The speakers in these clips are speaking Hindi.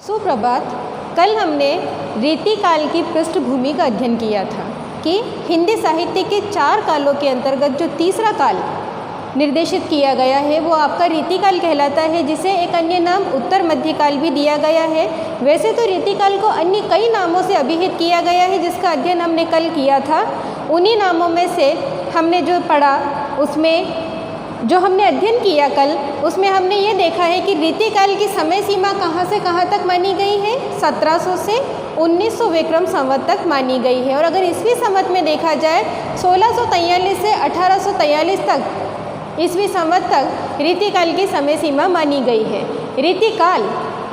सुप्रभात। कल हमने रीतिकाल की पृष्ठभूमि का अध्ययन किया था कि हिंदी साहित्य के 4 कालों के अंतर्गत जो तीसरा काल निर्देशित किया गया है वो आपका रीतिकाल कहलाता है, जिसे एक अन्य नाम उत्तर मध्यकाल भी दिया गया है। वैसे तो रीतिकाल को अन्य कई नामों से अभिहित किया गया है, जिसका अध्ययन हमने कल किया था। उन्हीं नामों में से हमने जो पढ़ा, उसमें जो हमने अध्ययन किया कल, उसमें हमने ये देखा है कि रीतिकाल की समय सीमा कहाँ से कहाँ तक मानी गई है। 1700 से 1900 विक्रम संवत तक मानी गई है। और अगर ईस्वी संवत में देखा जाए 1643 से 1843 तक ईस्वी संवत तक रीतिकाल की समय सीमा मानी गई है। रीतिकाल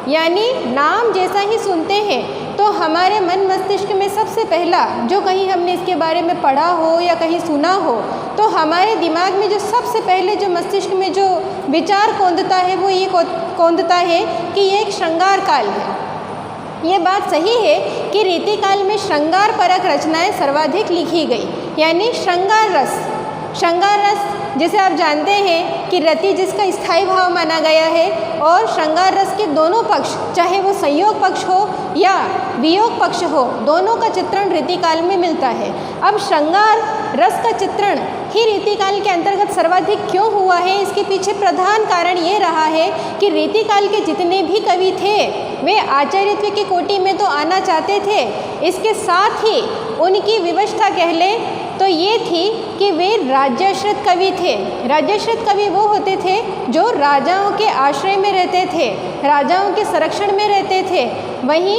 यानी नाम जैसा ही सुनते हैं तो हमारे मन मस्तिष्क में सबसे पहला जो कहीं हमने इसके बारे में पढ़ा हो या कहीं सुना हो तो हमारे दिमाग में जो सबसे पहले जो मस्तिष्क में जो विचार कौंधता है वो ये कौंधता है कि ये एक श्रृंगार काल है। ये बात सही है कि रीतिकाल में श्रृंगार परक रचनाएं सर्वाधिक लिखी गई, यानी श्रृंगार रस जिसे आप जानते हैं कि रति जिसका स्थायी भाव माना गया है, और श्रृंगार रस के दोनों पक्ष, चाहे वो संयोग पक्ष हो या वियोग पक्ष हो, दोनों का चित्रण रीतिकाल में मिलता है। अब श्रृंगार रस का चित्रण ही रीतिकाल के अंतर्गत सर्वाधिक क्यों हुआ है, इसके पीछे प्रधान कारण ये रहा है कि रीतिकाल के जितने भी कवि थे वे आचार्यत्व की कोटि में तो आना चाहते थे, इसके साथ ही उनकी विवशता कह लें तो ये थी कि वे राज्याश्रित कवि थे। राज्याश्रित कवि वो होते थे जो राजाओं के आश्रय में रहते थे, राजाओं के संरक्षण में रहते थे, वहीं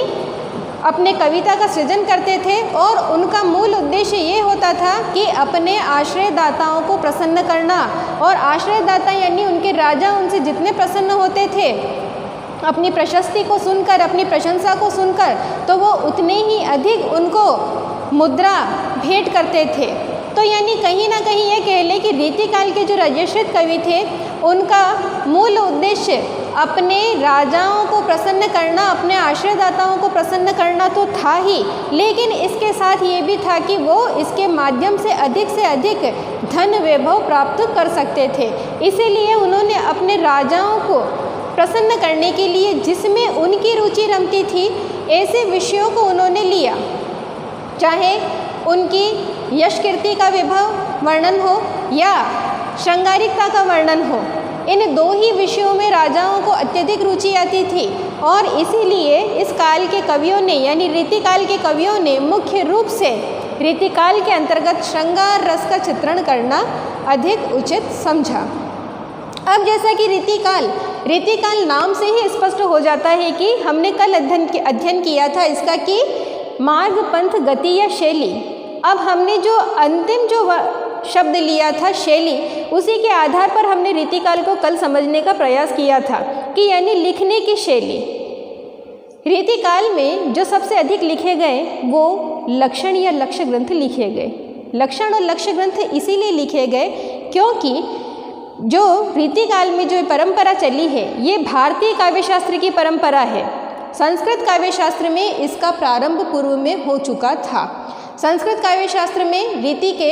अपने कविता का सृजन करते थे और उनका मूल उद्देश्य ये होता था कि अपने आश्रयदाताओं को प्रसन्न करना। और आश्रयदाता यानी उनके राजा उनसे जितने प्रसन्न होते थे अपनी प्रशस्ति को सुनकर, अपनी प्रशंसा को सुनकर, तो वो उतने ही अधिक उनको मुद्रा भेंट करते थे। तो यानी कहीं ना कहीं ये कह लें कि रीतिकाल के जो राज्याश्रित कवि थे उनका मूल उद्देश्य अपने राजाओं को प्रसन्न करना, अपने आश्रयदाताओं को प्रसन्न करना तो था ही, लेकिन इसके साथ ये भी था कि वो इसके माध्यम से अधिक धन वैभव प्राप्त कर सकते थे। इसीलिए उन्होंने अपने राजाओं को प्रसन्न करने के लिए जिसमें उनकी रुचि रमती थी ऐसे विषयों को उन्होंने लिया, चाहे उनकी यश कीर्ति का वैभव वर्णन हो या श्रृंगारिकता का वर्णन हो। इन दो ही विषयों में राजाओं को अत्यधिक रुचि आती थी और इसीलिए इस काल के कवियों ने यानी रीतिकाल के कवियों ने मुख्य रूप से रीतिकाल के अंतर्गत श्रृंगार रस का चित्रण करना अधिक उचित समझा। अब जैसा कि रीतिकाल नाम से ही स्पष्ट हो जाता है कि हमने कल अध्ययन किया था इसका कि मार्ग, पंथ, गति या शैली। अब हमने जो अंतिम जो शब्द लिया था शैली, उसी के आधार पर हमने रीतिकाल को कल समझने का प्रयास किया था कि यानी लिखने की शैली। रीतिकाल में जो सबसे अधिक लिखे गए वो लक्षण या लक्ष्य ग्रंथ लिखे गए। लक्षण और लक्ष्य ग्रंथ इसीलिए लिखे गए क्योंकि जो रीतिकाल में जो परंपरा चली है ये भारतीय काव्यशास्त्र की परंपरा है। संस्कृत काव्यशास्त्र में इसका प्रारंभ पूर्व में हो चुका था। संस्कृत काव्यशास्त्र में रीति के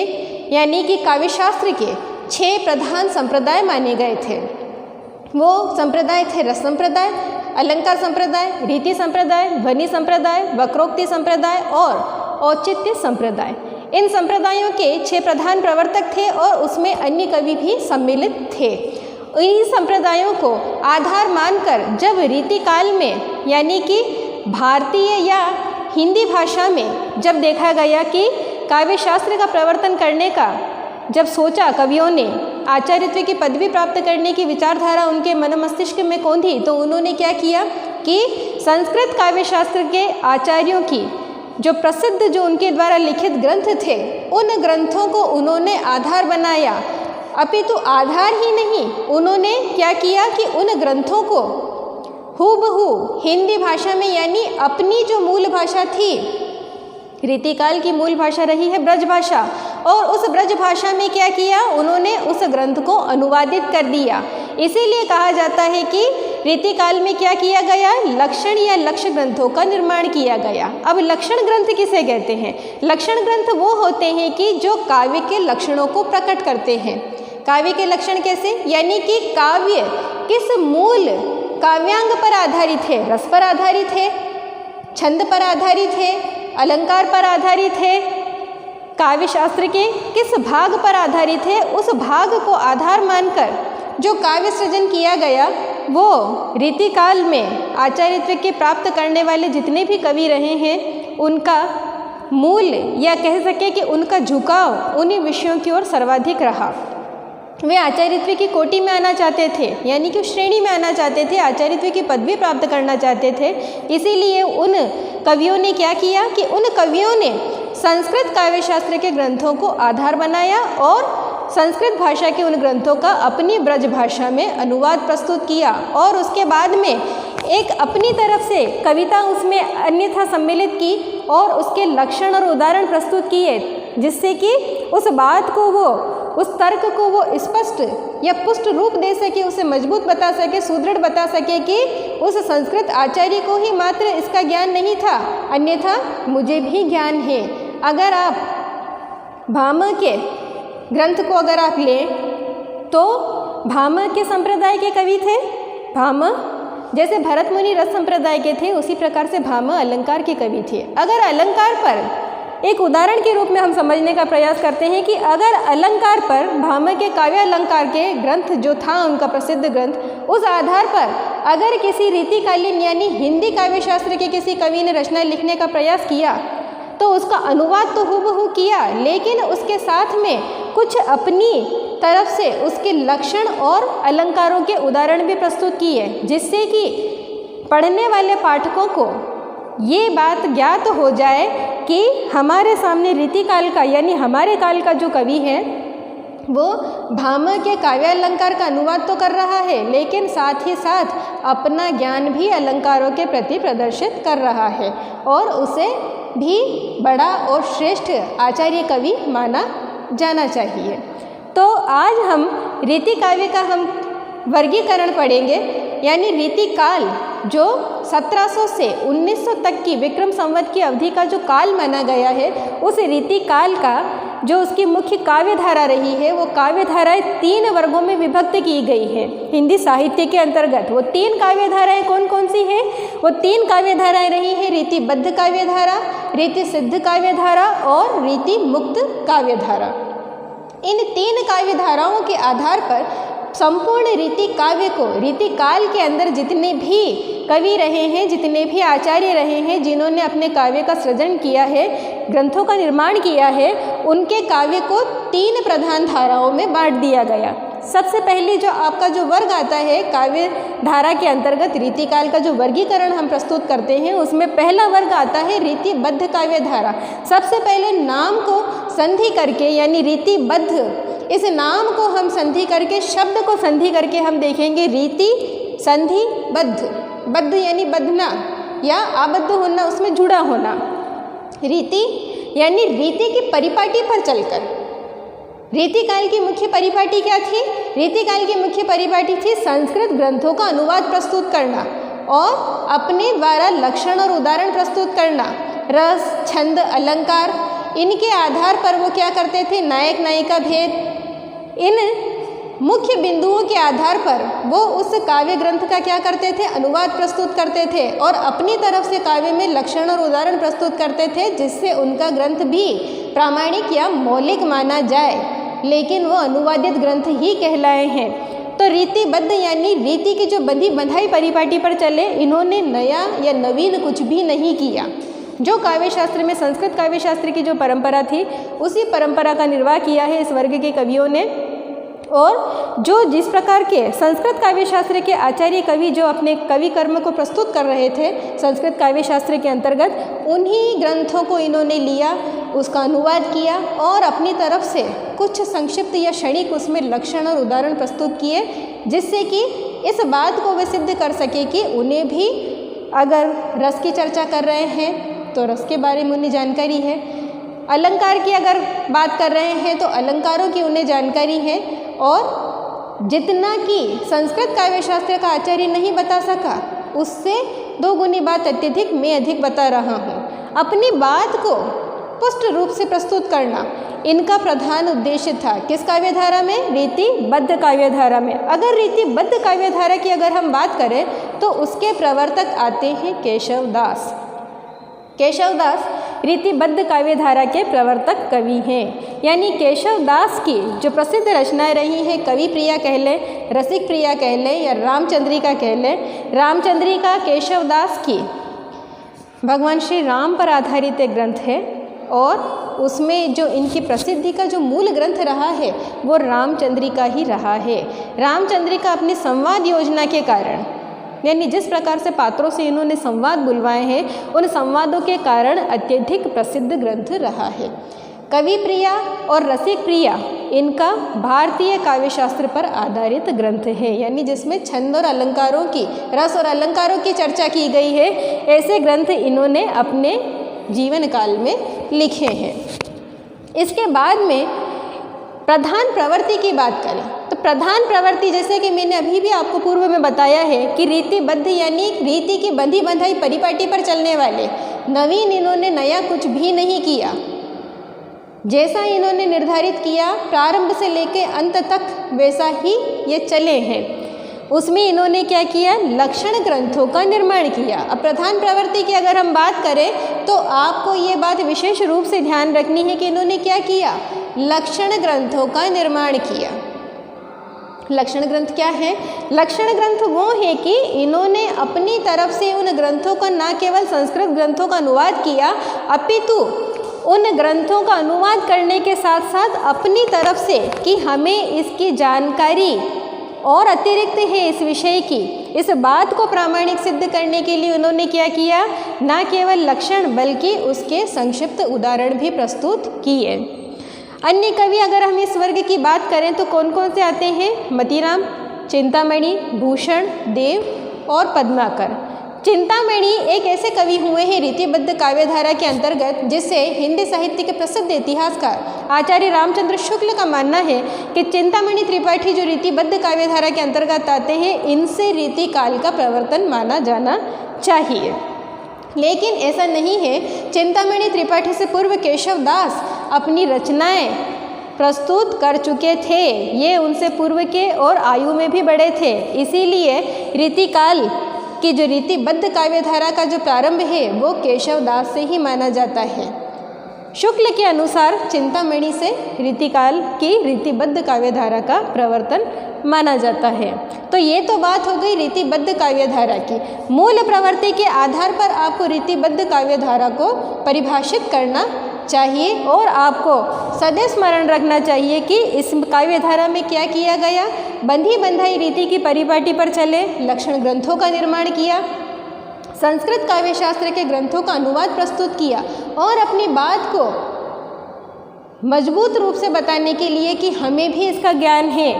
यानी कि काव्यशास्त्र के 6 प्रधान संप्रदाय माने गए थे। वो संप्रदाय थे रस संप्रदाय, अलंकार संप्रदाय, रीति संप्रदाय, ध्वनि संप्रदाय, वक्रोक्ति संप्रदाय और औचित्य संप्रदाय। इन संप्रदायों के 6 प्रधान प्रवर्तक थे और उसमें अन्य कवि भी सम्मिलित थे। इन्हीं संप्रदायों को आधार मानकर जब रीतिकाल में यानी कि भारतीय या हिंदी भाषा में जब देखा गया कि काव्यशास्त्र का प्रवर्तन करने का जब सोचा कवियों ने, आचार्यत्व की पदवी प्राप्त करने की विचारधारा उनके मन मस्तिष्क में कौंधी, तो उन्होंने क्या किया कि संस्कृत काव्यशास्त्र के आचार्यों की जो प्रसिद्ध जो उनके द्वारा लिखित ग्रंथ थे उन ग्रंथों को उन्होंने आधार बनाया। अपितु आधार ही नहीं, उन्होंने क्या किया कि उन ग्रंथों को हूबहू हिंदी भाषा में यानी अपनी जो मूल भाषा थी, रीतिकाल की मूल भाषा रही है ब्रज भाषा, और उस ब्रज भाषा में क्या किया, उन्होंने उस ग्रंथ को अनुवादित कर दिया। इसीलिए कहा जाता है कि रीतिकाल में क्या किया गया, लक्षण या लक्ष्य ग्रंथों का निर्माण किया गया। अब लक्षण ग्रंथ किसे कहते हैं? लक्षण ग्रंथ वो होते हैं कि जो काव्य के लक्षणों को प्रकट करते हैं। काव्य के लक्षण कैसे, यानी कि काव्य किस मूल काव्यांग पर आधारित है, रस पर आधारित है, छंद पर आधारित है, अलंकार पर आधारित है, काव्य शास्त्र के किस भाग पर आधारित है, उस भाग को आधार मानकर जो काव्य सृजन किया गया वो रीतिकाल में आचार्यत्व के प्राप्त करने वाले जितने भी कवि रहे हैं उनका मूल या कह सके कि उनका झुकाव उन्हीं विषयों की ओर सर्वाधिक रहा। वे आचार्यत्व की कोटि में आना चाहते थे, यानी कि श्रेणी में आना चाहते थे, आचार्यत्व की पदवी प्राप्त करना चाहते थे। इसीलिए उन कवियों ने क्या किया कि उन कवियों ने संस्कृत काव्य शास्त्र के ग्रंथों को आधार बनाया और संस्कृत भाषा के उन ग्रंथों का अपनी ब्रज भाषा में अनुवाद प्रस्तुत किया और उसके बाद में एक अपनी तरफ से कविता उसमें अन्यथा सम्मिलित की और उसके लक्षण और उदाहरण प्रस्तुत किए, जिससे कि उस बात को वो, उस तर्क को वो स्पष्ट या पुष्ट रूप दे सके, उसे मजबूत बता सके, सुदृढ़ बता सके कि उस संस्कृत आचार्य को ही मात्र इसका ज्ञान नहीं था, अन्यथा मुझे भी ज्ञान है। अगर आप भामह के ग्रंथ को अगर आप लें तो भामह के संप्रदाय के कवि थे। भामह जैसे भरत मुनि रस संप्रदाय के थे, उसी प्रकार से भामह अलंकार के कवि थे। अगर अलंकार पर एक उदाहरण के रूप में हम समझने का प्रयास करते हैं कि अगर अलंकार पर भामह के काव्य अलंकार के ग्रंथ जो था उनका प्रसिद्ध ग्रंथ, उस आधार पर अगर किसी रीतिकालीन यानी हिंदी काव्य शास्त्र के किसी कवि ने रचना लिखने का प्रयास किया तो उसका अनुवाद तो हूबहू किया, लेकिन उसके साथ में कुछ अपनी तरफ से उसके लक्षण और अलंकारों के उदाहरण भी प्रस्तुत किए, जिससे कि पढ़ने वाले पाठकों को ये बात ज्ञात हो जाए कि हमारे सामने रीतिकाल का यानी हमारे काल का जो कवि है वो भामह के काव्य अलंकार का अनुवाद तो कर रहा है, लेकिन साथ ही साथ अपना ज्ञान भी अलंकारों के प्रति प्रदर्शित कर रहा है और उसे भी बड़ा और श्रेष्ठ आचार्य कवि माना जाना चाहिए। तो आज हम रीति काव्य का हम वर्गीकरण पढ़ेंगे, यानी रीतिकाल जो 1700 से 1900 तक की विक्रम संवत की अवधि का जो काल माना गया है, उस रीतिकाल का जो उसकी मुख्य काव्य धारा रही है वो काव्य धाराएँ 3 वर्गों में विभक्त की गई है हिंदी साहित्य के अंतर्गत। वो 3 काव्य धाराएँ कौन कौन सी है? वो 3 काव्य धाराएँ रही है रीतिबद्ध काव्य धारा, रीति सिद्ध काव्य धारा और रीति मुक्त काव्य धारा। इन 3 काव्य धाराओं के आधार पर संपूर्ण रीति काव्य को, रीति काल के अंदर जितने भी कवि रहे हैं, जितने भी आचार्य रहे हैं, जिन्होंने अपने काव्य का सृजन किया है, ग्रंथों का निर्माण किया है, उनके काव्य को 3 प्रधान धाराओं में बांट दिया गया। सबसे पहले जो आपका जो वर्ग आता है काव्य धारा के अंतर्गत रीतिकाल का जो वर्गीकरण हम प्रस्तुत करते हैं, उसमें पहला वर्ग आता है रीतिबद्ध काव्य धारा। सबसे पहले नाम को संधि करके यानी रीतिबद्ध, इस नाम को हम संधि करके, शब्द को संधि करके हम देखेंगे रीति संधि बद्ध। बद्ध यानी बंधना या आबद्ध होना, उसमें जुड़ा होना। रीति यानी रीति की परिपाटी पर चलकर। रीतिकाल की मुख्य परिपाटी क्या थी? रीतिकाल की मुख्य परिपाटी थी संस्कृत ग्रंथों का अनुवाद प्रस्तुत करना और अपने द्वारा लक्षण और उदाहरण प्रस्तुत करना। रस, छंद, अलंकार, इनके आधार पर वो क्या करते थे? नायक नायिका भेद, इन मुख्य बिंदुओं के आधार पर वो उस काव्य ग्रंथ का क्या करते थे? अनुवाद प्रस्तुत करते थे और अपनी तरफ से काव्य में लक्षण और उदाहरण प्रस्तुत करते थे, जिससे उनका ग्रंथ भी प्रामाणिक या मौलिक माना जाए, लेकिन वो अनुवादित ग्रंथ ही कहलाए हैं। तो रीतिबद्ध यानी रीति की जो बंधी बंधाई परिपाटी पर चले, इन्होंने नया या नवीन कुछ भी नहीं किया। जो काव्य शास्त्र में संस्कृत काव्य शास्त्र की जो परंपरा थी, उसी परंपरा का निर्वाह किया है इस वर्ग के कवियों ने। और जो जिस प्रकार के संस्कृत काव्य शास्त्र के आचार्य कवि जो अपने कवि कर्म को प्रस्तुत कर रहे थे संस्कृत काव्य शास्त्र के अंतर्गत, उन्हीं ग्रंथों को इन्होंने लिया, उसका अनुवाद किया और अपनी तरफ से कुछ संक्षिप्त या क्षणिक उसमें लक्षण और उदाहरण प्रस्तुत किए, जिससे कि इस बात को वे सिद्ध कर सके कि उन्हें भी अगर रस की चर्चा कर रहे हैं तो रस के बारे में उन्हें जानकारी है, अलंकार की अगर बात कर रहे हैं तो अलंकारों की उन्हें जानकारी है, और जितना कि संस्कृत काव्य शास्त्र का आचार्य नहीं बता सका, उससे 2 गुनी बात अत्यधिक मैं अधिक बता रहा हूँ। अपनी बात को पुष्ट रूप से प्रस्तुत करना, इनका प्रधान उद्देश्य था। किस काव्यधारा में? रीतिबद्ध काव्यधारा में। अगर रीतिबद्ध काव्यधारा की अगर हम बात करें तो उसके प्रवर्तक आते हैं केशवदास। केशवदास रीतिबद्ध काव्यधारा के प्रवर्तक कवि हैं। यानी केशवदास की जो प्रसिद्ध रचनाएं रही हैं, कवि प्रिया कह लें, रसिक प्रिया कह लें या रामचंद्रिका कह लें, रामचंद्रिका केशवदास की भगवान श्री राम पर आधारित एक ग्रंथ है और उसमें जो इनकी प्रसिद्धि का जो मूल ग्रंथ रहा है वो रामचंद्रिका ही रहा है। रामचंद्रिका अपनी संवाद योजना के कारण, यानी जिस प्रकार से पात्रों से इन्होंने संवाद बुलवाए हैं, उन संवादों के कारण अत्यधिक प्रसिद्ध ग्रंथ रहा है। कवि प्रिया और रसिक प्रिया इनका भारतीय काव्यशास्त्र पर आधारित ग्रंथ है, यानी जिसमें छंद और अलंकारों की, रस और अलंकारों की चर्चा की गई है। ऐसे ग्रंथ इन्होंने अपने जीवन काल में लिखे हैं। इसके बाद में प्रधान प्रवृत्ति की बात करें तो प्रधान प्रवृत्ति, जैसे कि मैंने अभी भी आपको पूर्व में बताया है कि रीतिबद्ध यानी रीति की बंधी बंधाई परिपाटी पर चलने वाले, नवीन इन्होंने नया कुछ भी नहीं किया। जैसा इन्होंने निर्धारित किया प्रारंभ से लेकर अंत तक वैसा ही ये चले हैं। उसमें इन्होंने क्या किया? लक्षण ग्रंथों का निर्माण किया। अब प्रधान प्रवृत्ति की अगर हम बात करें तो आपको ये बात विशेष रूप से ध्यान रखनी है कि इन्होंने क्या किया? लक्षण ग्रंथों का निर्माण किया। लक्षण ग्रंथ क्या है? लक्षण ग्रंथ वो है कि इन्होंने अपनी तरफ से उन ग्रंथों का न केवल संस्कृत ग्रंथों का अनुवाद किया, अपितु उन ग्रंथों का अनुवाद करने के साथ साथ अपनी तरफ से कि हमें इसकी जानकारी और अतिरिक्त है इस विषय की, इस बात को प्रामाणिक सिद्ध करने के लिए उन्होंने क्या किया? न केवल लक्षण बल्कि उसके संक्षिप्त उदाहरण भी प्रस्तुत किए। अन्य कवि अगर हम इस वर्ग की बात करें तो कौन कौन से आते हैं? मतीराम, चिंतामणि, भूषण, देव और पद्माकर। चिंतामणि एक ऐसे कवि हुए हैं रीतिबद्ध काव्यधारा के अंतर्गत जिससे हिंदी साहित्य के प्रसिद्ध इतिहासकार आचार्य रामचंद्र शुक्ल का मानना है कि चिंतामणि त्रिपाठी जो रीतिबद्ध काव्यधारा के अंतर्गत आते हैं, इनसे रीति काल का प्रवर्तन माना जाना चाहिए। लेकिन ऐसा नहीं है। चिंतामणि त्रिपाठी से पूर्व केशवदास अपनी रचनाएं प्रस्तुत कर चुके थे। ये उनसे पूर्व के और आयु में भी बड़े थे, इसीलिए रीतिकाल की जो रीतिबद्ध काव्यधारा का जो प्रारंभ है वो केशवदास से ही माना जाता है। शुक्ल के अनुसार चिंतामणि से रीतिकाल की रीतिबद्ध काव्यधारा का प्रवर्तन माना जाता है। तो ये तो बात हो गई रीतिबद्ध काव्यधारा की। मूल प्रवृत्ति के आधार पर आपको रीतिबद्ध काव्यधारा को परिभाषित करना चाहिए और आपको सदैव स्मरण रखना चाहिए कि इस काव्यधारा में क्या किया गया? बंधी बंधाई रीति की परिपाटी पर चले, लक्षण ग्रंथों का निर्माण किया, संस्कृत काव्यशास्त्र के ग्रंथों का अनुवाद प्रस्तुत किया और अपनी बात को मजबूत रूप से बताने के लिए कि हमें भी इसका ज्ञान है,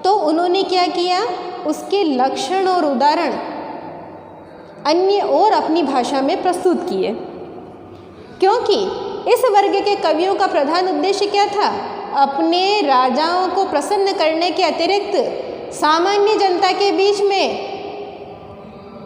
तो उन्होंने क्या किया? उसके लक्षण और उदाहरण अन्य और अपनी भाषा में प्रस्तुत किए। क्योंकि इस वर्ग के कवियों का प्रधान उद्देश्य क्या था? अपने राजाओं को प्रसन्न करने के अतिरिक्त सामान्य जनता के बीच में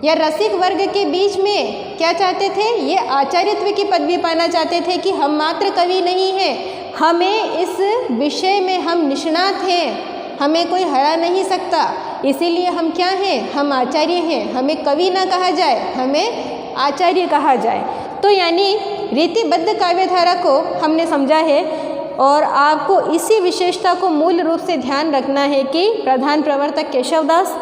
या रसिक वर्ग के बीच में क्या चाहते थे? ये आचार्यत्व की पदवी पाना चाहते थे कि हम मात्र कवि नहीं हैं, हमें इस विषय में हम निष्णात हैं, हमें कोई हरा नहीं सकता, इसीलिए हम क्या हैं? हम आचार्य हैं। हमें कवि ना कहा जाए, हमें आचार्य कहा जाए। तो यानी रीतिबद्ध काव्यधारा को हमने समझा है और आपको इसी विशेषता को मूल रूप से ध्यान रखना है कि प्रधान प्रवर्तक केशवदास,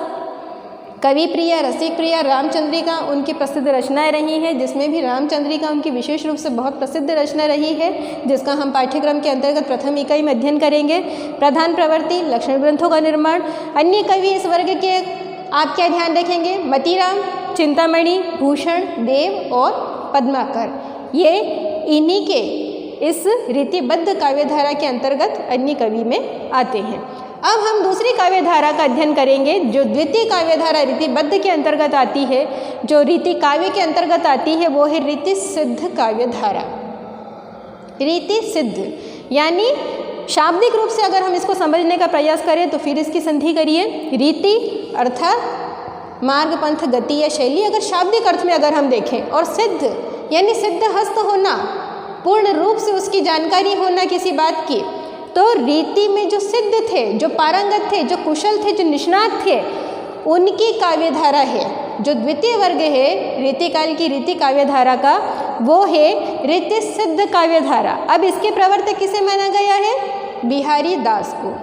कवि प्रिया, रसिक प्रिया, रामचंद्रिका उनकी प्रसिद्ध रचनाएं रही हैं, जिसमें भी रामचंद्रिका उनकी विशेष रूप से बहुत प्रसिद्ध रचना रही है, जिसका हम पाठ्यक्रम के अंतर्गत प्रथम इकाई में अध्ययन करेंगे। प्रधान प्रवृत्ति, लक्षण ग्रंथों का निर्माण। अन्य कवि इस वर्ग के आप क्या ध्यान रखेंगे? मतीराम, चिंतामणि, भूषण, देव और पद्माकर, ये इन्हीं के इस रीतिबद्ध काव्यधारा के अंतर्गत अन्य कवि में आते हैं। अब हम दूसरी काव्यधारा का अध्ययन करेंगे जो द्वितीय काव्यधारा रीतिबद्ध के अंतर्गत आती है, जो रीति काव्य के अंतर्गत आती है, वो है रीति सिद्ध काव्यधारा। रीति सिद्ध यानी शाब्दिक रूप से अगर हम इसको समझने का प्रयास करें तो फिर इसकी संधि करिए। रीति अर्थात मार्ग, पंथ, गति या शैली, अगर शाब्दिक अर्थ में अगर हम देखें, और सिद्ध यानी सिद्ध हस्त होना, पूर्ण रूप से उसकी जानकारी होना किसी बात की, तो रीति में जो सिद्ध थे, जो पारंगत थे, जो कुशल थे, जो निष्णात थे, उनकी काव्यधारा है। जो द्वितीय वर्ग है रीति काल की रीति काव्यधारा का, वो है रीति सिद्ध काव्यधारा। अब इसके प्रवर्तक किसे माना गया है? बिहारी दास को।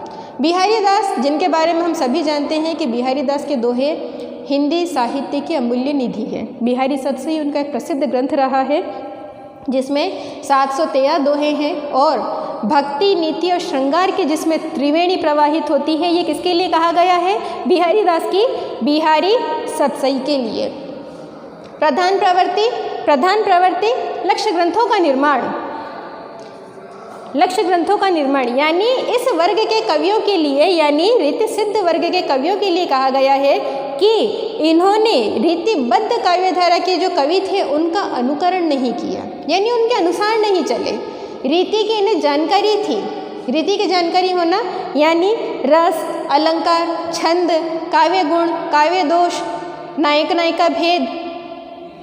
बिहारी दास, जिनके बारे में हम सभी जानते हैं कि बिहारी दास के दोहे हिंदी साहित्य की अमूल्य निधि है। बिहारी सतसई उनका एक प्रसिद्ध ग्रंथ रहा है जिसमें 713 दोहे हैं और भक्ति, नीति और श्रृंगार की जिसमें त्रिवेणी प्रवाहित होती है। ये किसके लिए कहा गया है? बिहारी दास की बिहारी सतसई के लिए। प्रधान प्रवृत्ति लक्ष्य ग्रंथों का निर्माण। लक्ष्य ग्रंथों का निर्माण यानी इस वर्ग के कवियों के लिए, यानी रीति सिद्ध वर्ग के कवियों के लिए कहा गया है कि इन्होंने रीतिबद्ध काव्यधारा के जो कवि थे उनका अनुकरण नहीं किया, यानी उनके अनुसार नहीं चले। रीति की इन्हें जानकारी थी। रीति की जानकारी होना यानी रस, अलंकार, छंद, काव्य गुण, काव्य दोष, नायक नायिका भेद,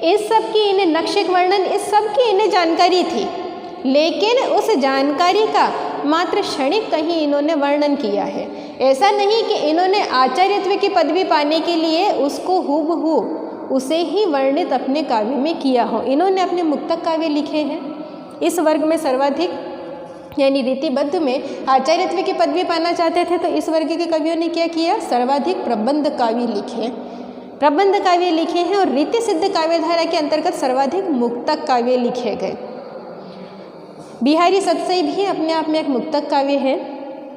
इस सब की इन्हें नक्षिक वर्णन, इस सब की इन्हें जानकारी थी। लेकिन उस जानकारी का मात्र क्षणिक कहीं इन्होंने वर्णन किया है। ऐसा नहीं कि इन्होंने आचार्यत्व की पदवी पाने के लिए उसको हूबहू उसे ही वर्णित अपने काव्य में किया हो। इन्होंने अपने मुक्तक काव्य लिखे हैं। इस वर्ग में सर्वाधिक, यानी रीतिबद्ध में आचार्यत्व की पदवी पाना चाहते थे तो इस वर्ग के कवियों ने क्या किया? सर्वाधिक प्रबंध काव्य लिखे हैं और रीति सिद्ध काव्यधारा के अंतर्गत सर्वाधिक मुक्तक काव्य लिखे गए। बिहारी सतसई भी अपने आप में एक मुक्तक काव्य है।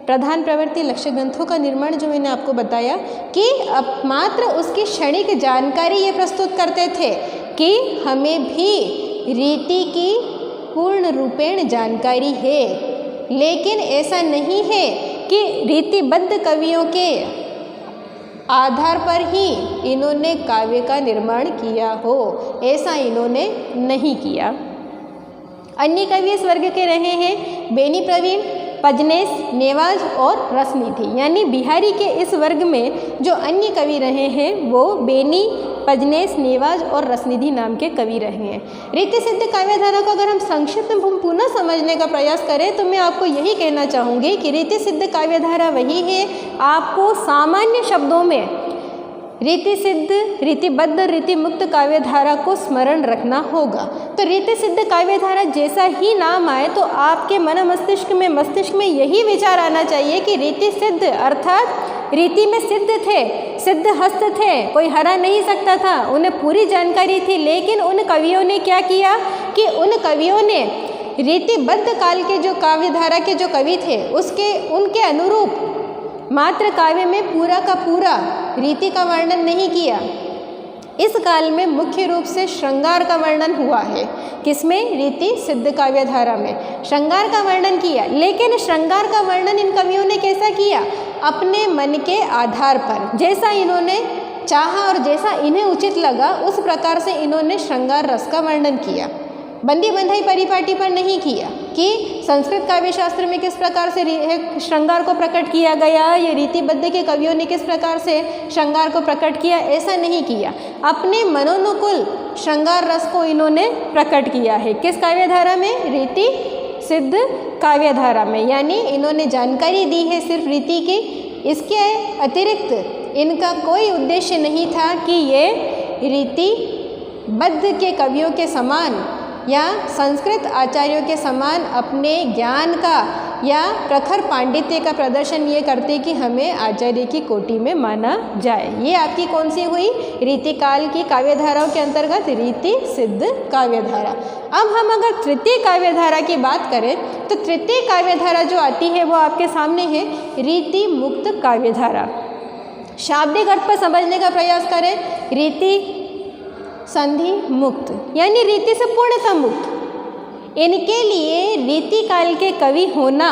प्रधान प्रवृत्ति लक्ष्य ग्रंथों का निर्माण, जो मैंने आपको बताया कि अब मात्र उसकी क्षणिक जानकारी ये प्रस्तुत करते थे कि हमें भी रीति की पूर्ण रूपेण जानकारी है, लेकिन ऐसा नहीं है कि रीतिबद्ध कवियों के आधार पर ही इन्होंने काव्य का निर्माण किया हो, ऐसा इन्होंने नहीं किया। अन्य कवि इस वर्ग के रहे हैं बेनी प्रवीण, पजनेस, नेवाज और रसनिधि। यानी बिहारी के इस वर्ग में जो अन्य कवि रहे हैं वो बेनी, पजनेस, नेवाज और रसनिधि नाम के कवि रहे हैं। रीति सिद्ध काव्यधारा को अगर हम संक्षिप्त में पुनः समझने का प्रयास करें तो मैं आपको यही कहना चाहूँगी कि रीति सिद्ध काव्यधारा वही है। आपको सामान्य शब्दों में रीति सिद्ध, रीतिबद्ध, रीति मुक्त काव्यधारा को स्मरण रखना होगा। तो रीति सिद्ध काव्यधारा जैसा ही नाम आए तो आपके मस्तिष्क में यही विचार आना चाहिए कि रीति सिद्ध अर्थात रीति में सिद्ध थे, सिद्ध हस्त थे, कोई हरा नहीं सकता था, उन्हें पूरी जानकारी थी। लेकिन उन कवियों ने क्या किया कि उन कवियों ने रीतिबद्ध काल के जो काव्यधारा के जो कवि थे उनके अनुरूप मात्र काव्य में पूरा का पूरा रीति का वर्णन नहीं किया। इस काल में मुख्य रूप से श्रृंगार का वर्णन हुआ है। किसमें? रीति सिद्ध काव्यधारा में श्रृंगार का वर्णन किया। लेकिन श्रृंगार का वर्णन इन कवियों ने कैसा किया? अपने मन के आधार पर, जैसा इन्होंने चाहा और जैसा इन्हें उचित लगा उस प्रकार से इन्होंने श्रृंगार रस का वर्णन किया। बंदी बंधाई परिपाटी पर नहीं किया कि संस्कृत काव्य शास्त्र में किस प्रकार से श्रृंगार को प्रकट किया गया, ये रीतिबद्ध के कवियों ने किस प्रकार से श्रृंगार को प्रकट किया, ऐसा नहीं किया। अपने मनोनुकूल श्रृंगार रस को इन्होंने प्रकट किया है। किस काव्यधारा में? रीति सिद्ध काव्यधारा में। यानी इन्होंने जानकारी दी है सिर्फ रीति की, इसके अतिरिक्त इनका कोई उद्देश्य नहीं था कि ये रीतिबद्ध के कवियों के समान या संस्कृत आचार्यों के समान अपने ज्ञान का या प्रखर पांडित्य का प्रदर्शन ये करते कि हमें आचार्य की कोटि में माना जाए। ये आपकी कौन सी हुई? रीतिकाल की काव्यधाराओं के अंतर्गत रीति सिद्ध काव्यधारा। अब हम अगर तृतीय काव्यधारा की बात करें तो तृतीय काव्यधारा जो आती है वो आपके सामने है रीति मुक्त काव्यधारा। शाब्दिक अर्थ पर समझने का प्रयास करें। रीति संधि मुक्त यानी रीति से पूर्णतः मुक्त। इनके लिए रीति काल के कवि होना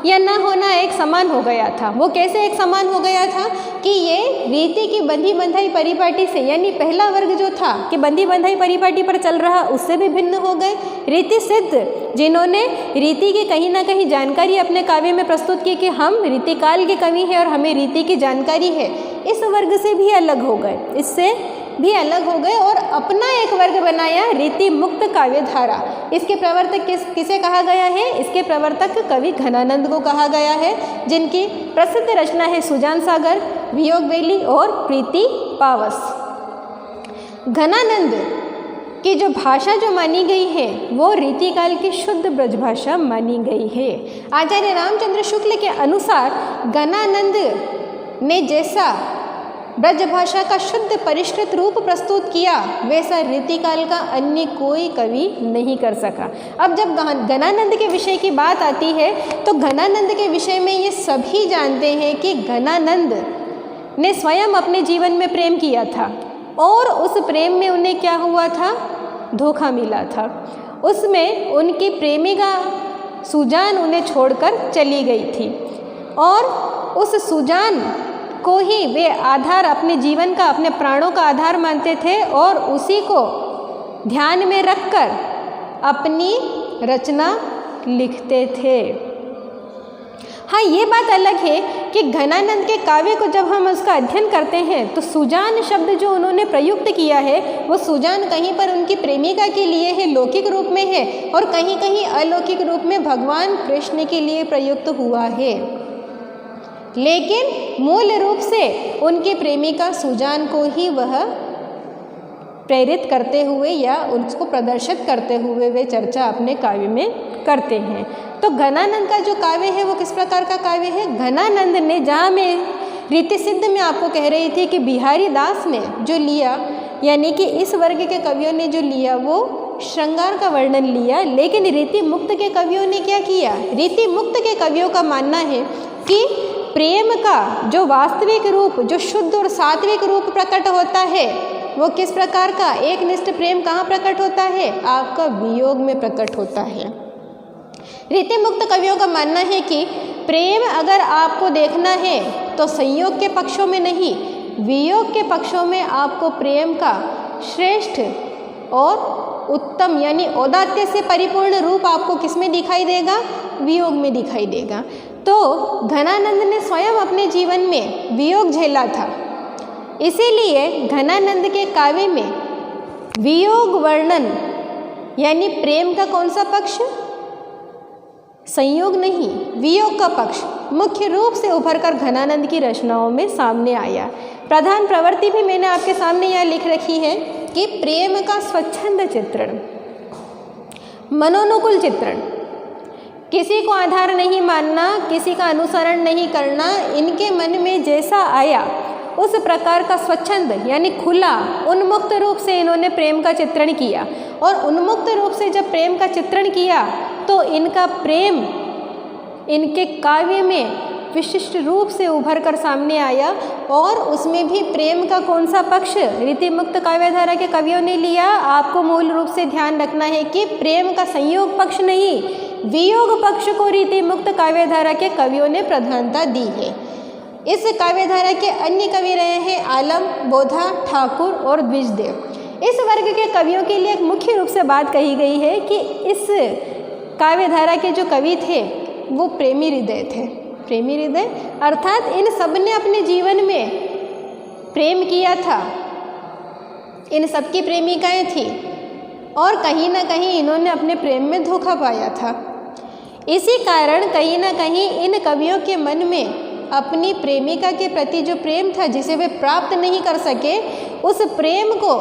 या न होना एक समान हो गया था। वो कैसे एक समान हो गया था कि ये रीति की बंधी बंधाई परिपाटी से, यानी पहला वर्ग जो था कि बंधी बंधाई परिपाटी पर चल रहा, उससे भी भिन्न हो गए। रीति सिद्ध जिन्होंने रीति की कहीं ना कहीं जानकारी अपने काव्य में प्रस्तुत की कि हम रीतिकाल के कवि हैं और हमें रीति की जानकारी है, इस वर्ग से भी अलग हो गए। इससे भी अलग हो गए और अपना एक वर्ग बनाया, रीति मुक्त काव्य धारा। इसके प्रवर्तक किसे कहा गया है? इसके प्रवर्तक कवि घनानंद को कहा गया है, जिनकी प्रसिद्ध रचना है सुजान सागर, वियोग वेली और प्रीति पावस। घनानंद की जो भाषा जो मानी गई है वो रीतिकाल की शुद्ध ब्रजभाषा मानी गई है। आचार्य रामचंद्र शुक्ल के अनुसार घनानंद ने जैसा ब्रजभाषा का शुद्ध परिष्कृत रूप प्रस्तुत किया वैसा रीतिकाल का अन्य कोई कवि नहीं कर सका। अब जब घनानंद के विषय की बात आती है तो घनानंद के विषय में ये सभी जानते हैं कि घनानंद ने स्वयं अपने जीवन में प्रेम किया था और उस प्रेम में उन्हें क्या हुआ था? धोखा मिला था। उसमें उनकी प्रेमिका सुजान उन्हें छोड़कर चली गई थी और उस सुजान को ही वे आधार, अपने जीवन का, अपने प्राणों का आधार मानते थे और उसी को ध्यान में रखकर अपनी रचना लिखते थे। हाँ, ये बात अलग है कि घनानंद के काव्य को जब हम उसका अध्ययन करते हैं तो सुजान शब्द जो उन्होंने प्रयुक्त किया है वो सुजान कहीं पर उनकी प्रेमिका के लिए है, लौकिक रूप में है, और कहीं कहीं अलौकिक रूप में भगवान कृष्ण के लिए प्रयुक्त हुआ है, लेकिन मूल रूप से उनकी प्रेमिका सुजान को ही वह प्रेरित करते हुए या उसको प्रदर्शित करते हुए वे चर्चा अपने काव्य में करते हैं। तो घनानंद का जो काव्य है वो किस प्रकार का काव्य है? घनानंद ने, जहाँ मैं रीति सिद्ध में आपको कह रही थी कि बिहारी दास ने जो लिया, यानी कि इस वर्ग के कवियों ने जो लिया वो श्रृंगार का वर्णन लिया, लेकिन रीति मुक्त के कवियों ने क्या किया? रीति मुक्त के कवियों का मानना है कि प्रेम का जो वास्तविक रूप, जो शुद्ध और सात्विक रूप प्रकट होता है वो किस प्रकार का? एक निष्ठ प्रेम कहाँ प्रकट होता है? आपका वियोग में प्रकट होता है। रीति मुक्त कवियों का मानना है कि प्रेम अगर आपको देखना है तो संयोग के पक्षों में नहीं, वियोग के पक्षों में आपको प्रेम का श्रेष्ठ और उत्तम यानी औदात्य से परिपूर्ण रूप आपको किसमें दिखाई देगा? वियोग में दिखाई देगा। तो घनानंद ने स्वयं अपने जीवन में वियोग झेला था, इसीलिए घनानंद के काव्य में वियोग वर्णन यानी प्रेम का कौन सा पक्ष? संयोग नहीं, वियोग का पक्ष मुख्य रूप से उभरकर घनानंद की रचनाओं में सामने आया। प्रधान प्रवृत्ति भी मैंने आपके सामने यहाँ लिख रखी है कि प्रेम का स्वच्छंद चित्रण, मनोनुकूल चित्रण, किसी को आधार नहीं मानना, किसी का अनुसरण नहीं करना, इनके मन में जैसा आया उस प्रकार का स्वच्छंद यानी खुला उन्मुक्त रूप से इन्होंने प्रेम का चित्रण किया। और उन्मुक्त रूप से जब प्रेम का चित्रण किया तो इनका प्रेम इनके काव्य में विशिष्ट रूप से उभर कर सामने आया। और उसमें भी प्रेम का कौन सा पक्ष रीति मुक्त काव्यधारा के कवियों ने लिया? आपको मूल रूप से ध्यान रखना है कि प्रेम का संयोग पक्ष नहीं, वियोग पक्ष को रीति मुक्त काव्यधारा के कवियों ने प्रधानता दी है। इस काव्यधारा के अन्य कवि रहे हैं आलम, बोधा, ठाकुर और द्विजदेव। इस वर्ग के कवियों के लिए एक मुख्य रूप से बात कही गई है कि इस काव्यधारा के जो कवि थे वो प्रेमी हृदय थे। प्रेमी हृदय अर्थात इन सब ने अपने जीवन में प्रेम किया था, इन सबकी प्रेमिकाएं थी और कहीं ना कहीं इन्होंने अपने प्रेम में धोखा पाया था। इसी कारण कहीं ना कहीं इन कवियों के मन में अपनी प्रेमिका के प्रति जो प्रेम था जिसे वे प्राप्त नहीं कर सके, उस प्रेम को,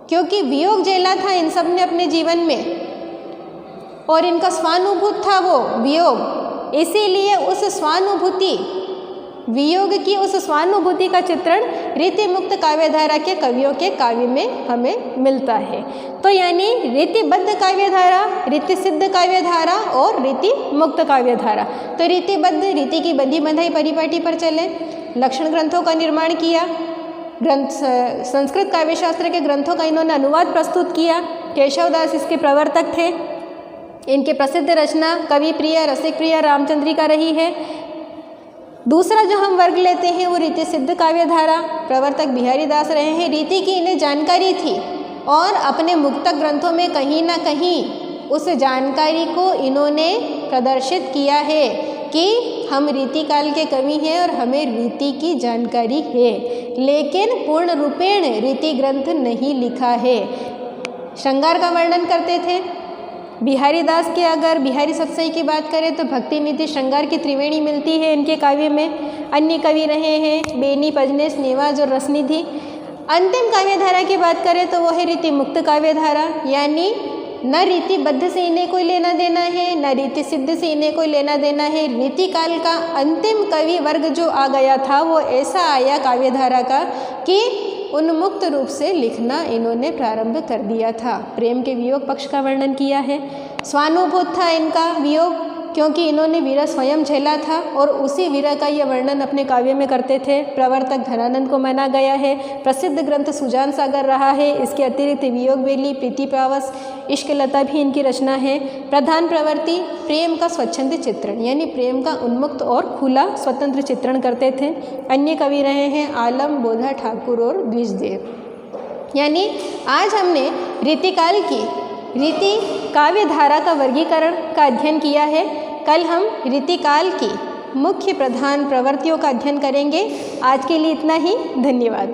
क्योंकि वियोग झेला था इन सब ने अपने जीवन में और इनका स्वानुभूत था वो वियोग, इसीलिए उस स्वानुभूति, वियोग की उस स्वानुभूति का चित्रण रीति मुक्त काव्यधारा के कवियों के काव्य में हमें मिलता है। तो यानी रीतिबद्ध काव्यधारा, रीति सिद्ध काव्यधारा और रीति मुक्त काव्यधारा। तो रीतिबद्ध, रीति की बंधी बंधाई परिपाटी पर चले, लक्षण ग्रंथों का निर्माण किया, संस्कृत काव्यशास्त्र के ग्रंथों का इन्होंने अनुवाद प्रस्तुत किया। केशवदास इसके प्रवर्तक थे। इनकी प्रसिद्ध रचना कवि प्रिय, रसिक प्रिय रामचंद्रिका रही है। दूसरा जो हम वर्ग लेते हैं वो रीति सिद्ध काव्यधारा, प्रवर्तक बिहारी दास रहे हैं। रीति की इन्हें जानकारी थी और अपने मुक्तक ग्रंथों में कहीं ना कहीं उस जानकारी को इन्होंने प्रदर्शित किया है कि हम रीति काल के कवि हैं और हमें रीति की जानकारी है। लेकिन पूर्ण रूपेण रीति ग्रंथ नहीं लिखा है। श्रृंगार का वर्णन करते थे। बिहारी दास के अगर बिहारी सत्सई की बात करें तो भक्ति नीति श्रृंगार की त्रिवेणी मिलती है इनके काव्य में। अन्य कवि रहे हैं बेनी, पजनेस, नेवाज और रसनिधि। अंतिम काव्यधारा की बात करें तो वो है रीति मुक्त काव्यधारा, यानी न रीतिबद्ध से इन्हें कोई लेना देना है, न रीति सिद्ध से इन्हें कोई लेना देना है। रीति काल का अंतिम कवि वर्ग जो आ गया था वो ऐसा आया काव्यधारा का कि उन्मुक्त रूप से लिखना इन्होंने प्रारंभ कर दिया था। प्रेम के वियोग पक्ष का वर्णन किया है। स्वानुभूत था इनका वियोग, क्योंकि इन्होंने विरह स्वयं झेला था और उसी विरह का ये वर्णन अपने काव्य में करते थे। प्रवर्तक धनानंद को माना गया है। प्रसिद्ध ग्रंथ सुजान सागर रहा है। इसके अतिरिक्त वियोग बेली, प्रीति पावस, इश्क लता भी इनकी रचना है। प्रधान प्रवृत्ति प्रेम का स्वच्छंद चित्रण, यानी प्रेम का उन्मुक्त और खुला स्वतंत्र चित्रण करते थे। अन्य कवि रहे हैं आलम, बोधा ठाकुर और द्विजदेव। यानी आज हमने रीतिकाल की रीति काव्यधारा का वर्गीकरण का अध्ययन किया है। कल हम रीतिकाल की मुख्य प्रधान प्रवृत्तियों का अध्ययन करेंगे। आज के लिए इतना ही। धन्यवाद।